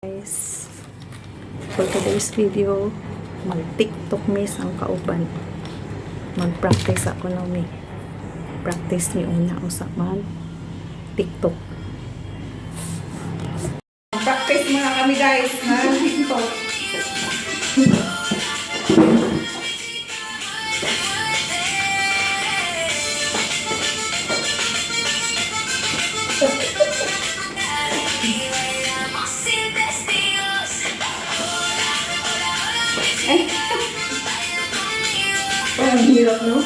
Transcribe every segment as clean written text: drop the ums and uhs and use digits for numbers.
Guys, for today's video, mag-tiktok miss ang kauban. Mag-practice ako na mi. Practice mi una usap man tiktok. Practice muna kami guys na tiktok. Ang hirap, no?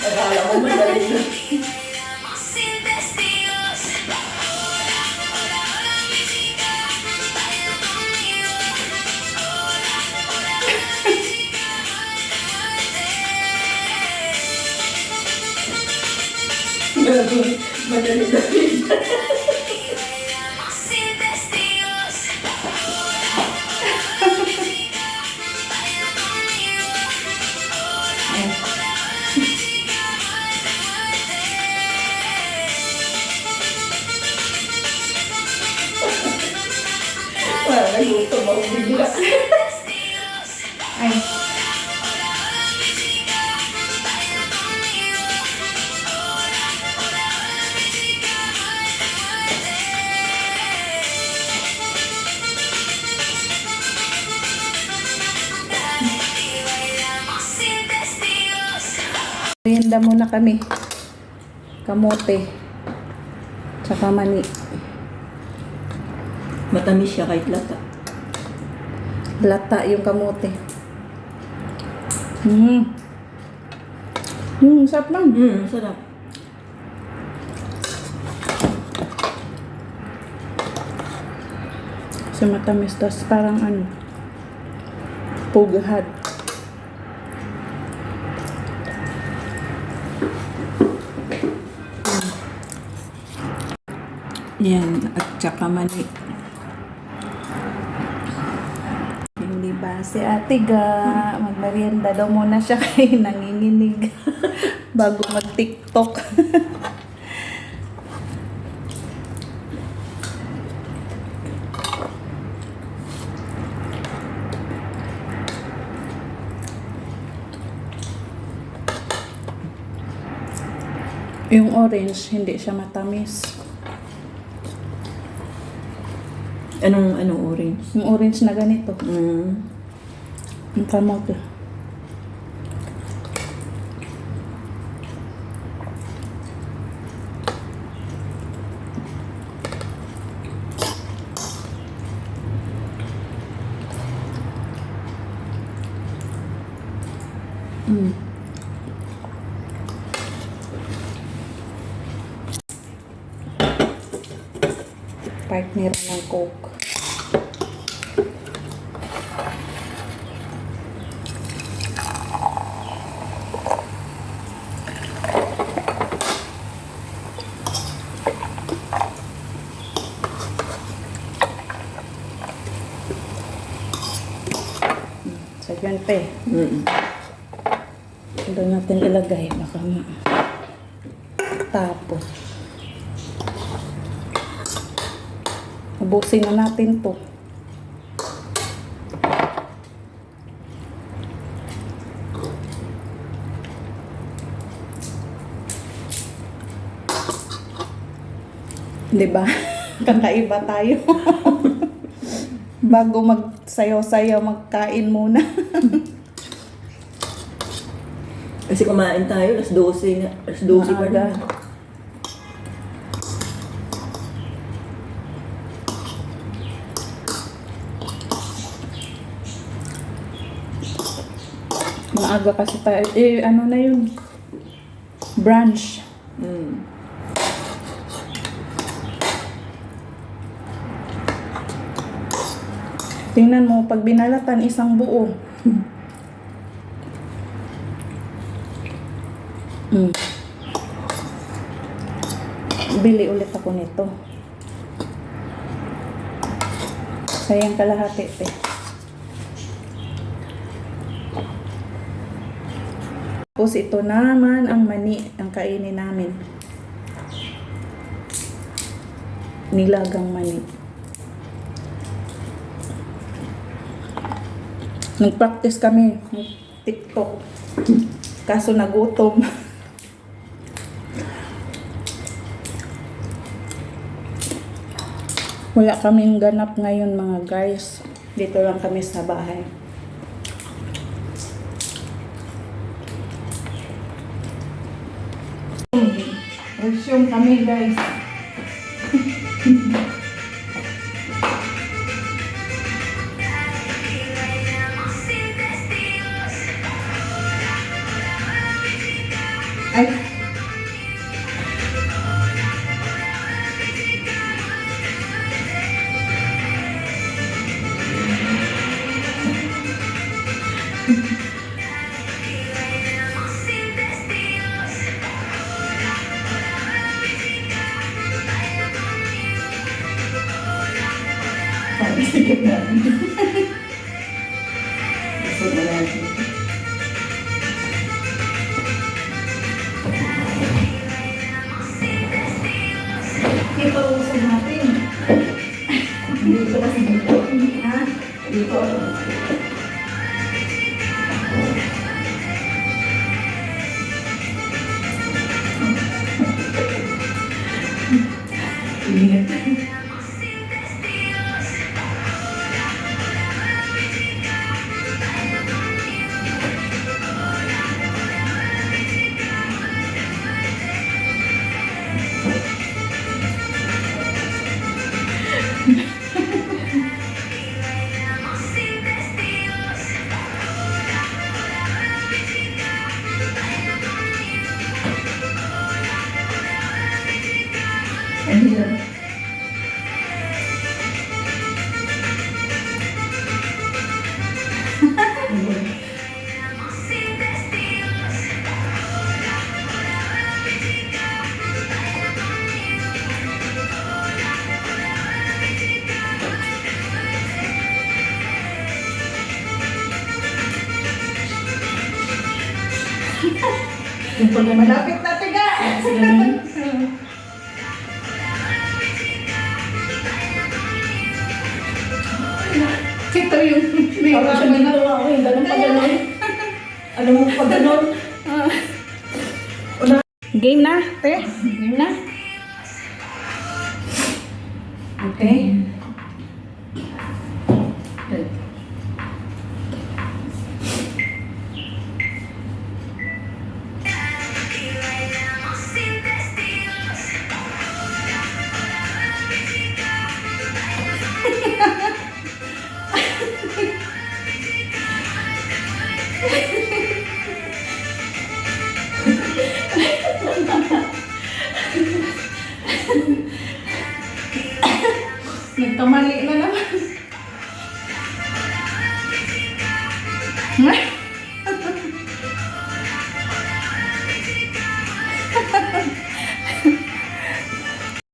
Akala ko madali na. Madali-dali. Parang nagutom ako bigla. Ay. Merienda muna kami. Kamote. Tsaka mani. Matamis siya kahit lata. Lata yung kamote. Sarap lang. Sarap. Kasi matamis. Tapos parang ano, pugahad. Yan. At tsaka mani. Hindi ba si Ate Ga, magmerienda daw muna siya kay nanginginig bago mag-tiktok. Yung orange, hindi siya matamis. Anong orange? Yung orange na ganito. Yung kamote. Partner ng Coke. So, yun pa eh. Doon natin ilagay. Baka tapos. Ubusin na natin to. Diba? Kakaiba tayo. Bago magsayaw-sayaw, magkain muna. Kasi kumain tayo, alas 12 na. Alas 12 pa na. Maaga kasi tayo. Ano na yun? Brunch. Tingnan mo, pag binalatan, isang buo. Bili ulit ako nito. Sayang kalahati, te. Tapos ito naman ang mani ang kainin namin. Nilagang mani. Nag-practice kami ng TikTok. Kaso nagutom. Wala kaming ganap ngayon mga guys. Dito lang kami sa bahay. Resume kami guys. Ay. Sikip na. Gusto mo natin. Ito usap natin. Dito kasi dito. Ha? Dito. Ingat. Ayan. Malapit na tiga. Ito yung Parang siya dito ako eh. Ganun pa ganun. Alam mo pa ganun. Game na, te. Game na. Okay. Nagkamali na naman.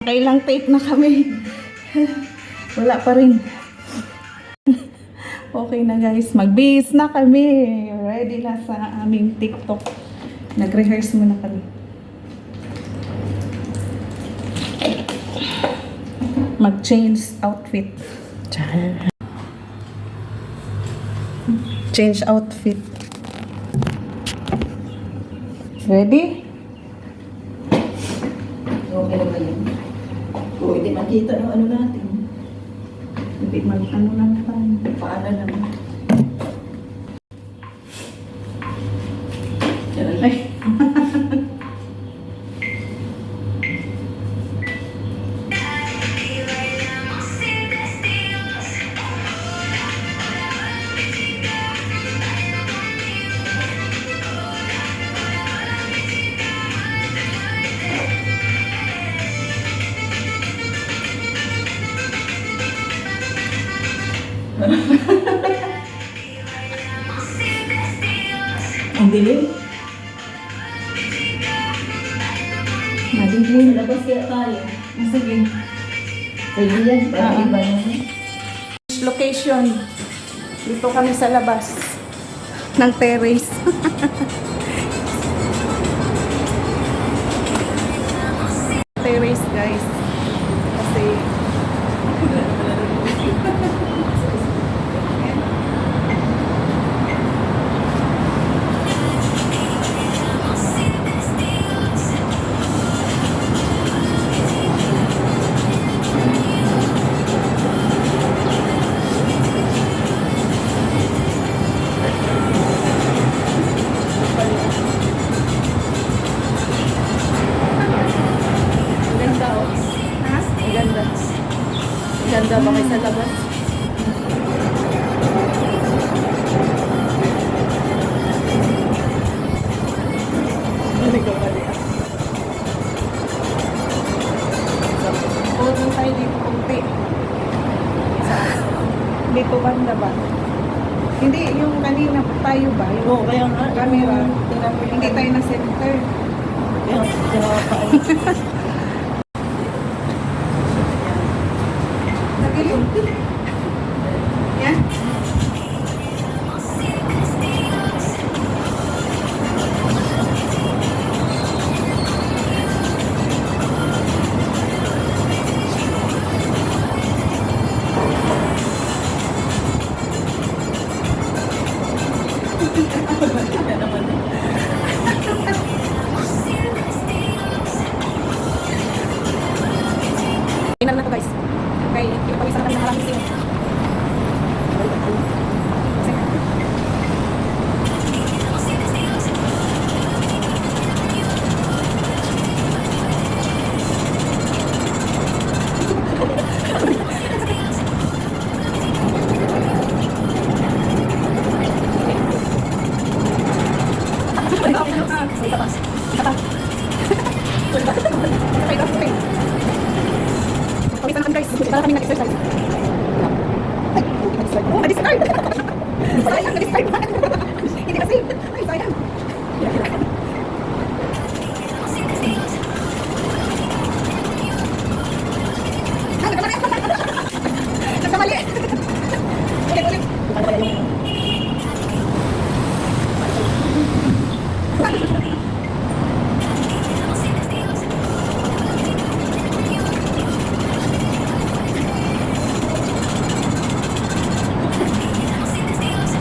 Kailang take na kami. Wala pa rin. Okay na guys, mag-base na kami. Ready na sa aming TikTok. Nag-rehearse muna kami. Mag-change outfit. Change outfit. Ready? Okay na ba yun? Oo, hindi makita ng ano natin. Hindi mag-ano lang pa. Paano naman? Ay. Ang dilim. Madilim. Labas kaya tayo. Sige. Pwede yan. Parang iba naman. Location. Dito kami sa labas ng terrace. guys. Kasi Ganda oh. ha? Ganda. Ganda ba kayo sa labas? Hindi ko mali. Huwag lang tayo dito kunti. Dito banda ba? Hindi, yung kanina tayo ba? Yung Oo, kaya nga. camera. Tingnan mo Hindi tayo na center. Kaya paano. Nagilid. Yan. Tingnan na to guys. Okay, ipapagisa natin ng maraming sing. Pagisa naman guys, para kami nag-exercise. Ay, na-discard! Sayang, na-discard ba? Hindi kasi, ay sayang. Ah, nagkamali! Nagkamali! Ulit, ulit.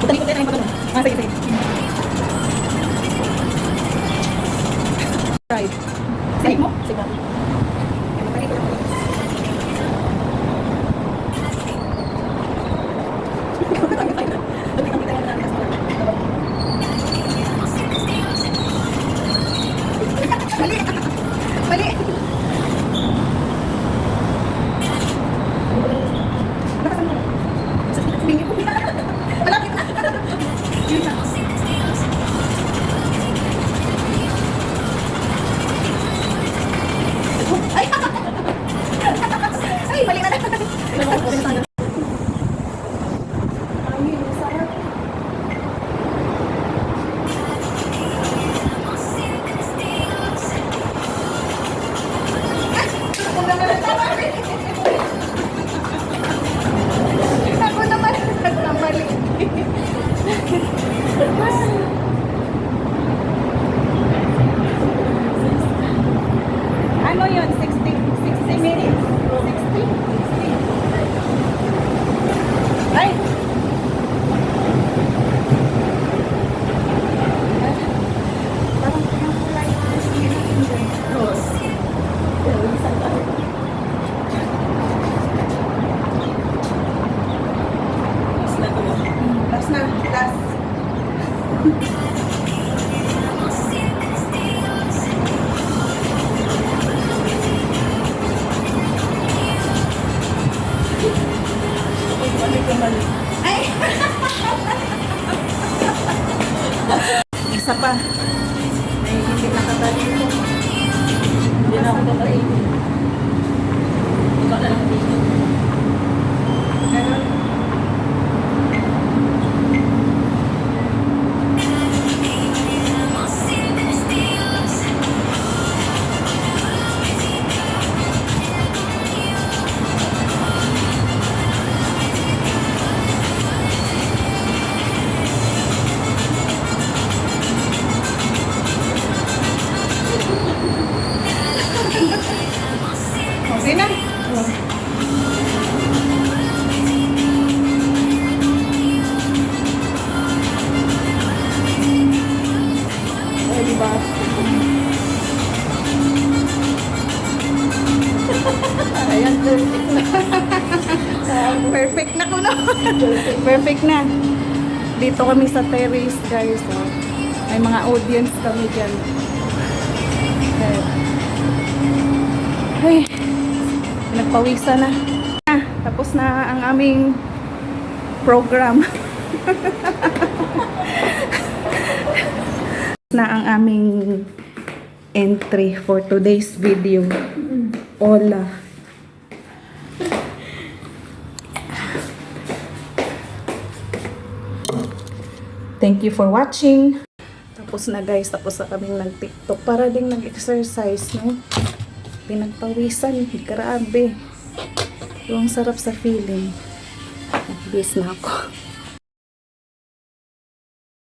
Talikod tayo pa ganun. Ah, sige, sige. Right. Sige mo? Sige. Mali! Mali! Nakasan mo. Bingi po. Malapit na. Yun na. Ay! Ay, mali na. Ay, sarap. Ako naman nagkamali. Ako naman nagkamali. Ano yun? 60 minutes? 60? Ay! Parang pinapula yung sige natin dyan. Last na, last. Ay! Isa pa. Ay, hindi nakatali ito. Hindi na ako babay. Ikaw na lang dito. Ganon. Pwede na. Ay, di ba? Ayan, perfect na. Perfect na ko na. Perfect na. Dito kami sa terrace, guys. Oh. May mga audience kami dyan. Ay, nagpawisa na. Tapos na ang aming program. Na ang aming entry for today's video. Hola. Thank you for watching. Tapos na guys, tapos na kaming nag-TikTok para ding nag-exercise, no? Pinagpawisan, grabe. Yung sarap sa feeling. Nag-bis na ako.